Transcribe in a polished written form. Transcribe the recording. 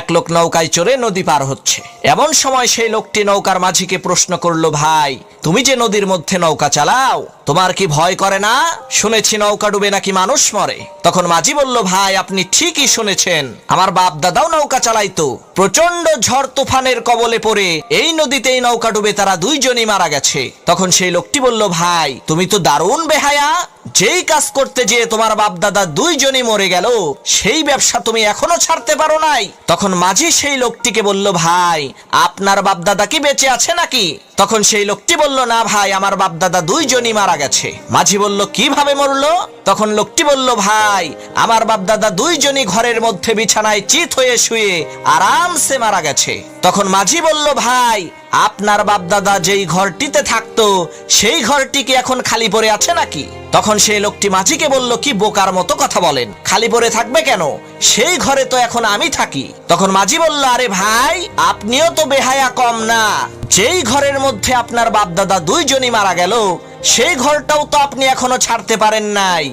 এক লোক নৌকায় চড়ে নদী পার হচ্ছে। এমন সময় সেই লোকটি নৌকার মাঝিকে প্রশ্ন করলো, ভাই তুমি যে নদীর মধ্যে নৌকা চালাও, তোমার কি ভয় করে না? শুনেছি নৌকা ডুবে নাকি মানুষ মরে। তখন মাঝি বলল, ভাই আপনি ঠিকই শুনেছেন, আমার বাপ দাদাও নৌকা চালাইতো। প্রচন্ড ঝড় তুফানের কবলে পড়ে এই নদীতেই নৌকা ডুবে তারা দুইজনই মারা গেছে। তখন সেই লোকটি বলল, ভাই তুমি তো দারুণ বেহায়া, যেই কাজ করতে যেয়ে তোমার বাপ দাদা দুইজনই মরে গেল, সেই ব্যবসা তুমি এখনো ছাড়তে পারো নাই। তখন মাঝি সেই লোকটিকে বলল, ভাই আপনার বাপ দাদা কি বেঁচে আছে নাকি? তখন সেই লোকটি বলল, না ভাই আমার বাপ দাদা দুইজনই মারা গেছে। মাঝি বলল, কিভাবে মরলো? তখন লোকটি বলল, ভাই আমার বাপ দাদা দুইজনই ঘরের মধ্যে বিছানায় চিত হয়ে শুয়ে আরামসে মারা গেছে। তখন মাঝি বলল, ভাই আপনার বাপ দাদা যেই ঘরটিতে থাকতো সেই ঘরটি কি এখন খালি পড়ে আছে নাকি? তখন সেই লোকটি মাঝিকে বলল, কি বোকার মতো কথা বলেন, খালি পড়ে থাকবে কেন? সেই ঘরে তো এখন আমি থাকি। তখন মাঝি বলল, আরে ভাই আপনিও তো বেহায়া কম না, যেই ঘরের মধ্যে আপনার বাপ দাদা দুইজনই মারা গেল সেই ঘরটাও তো আপনি এখনো ছাড়তে পারেন নাই।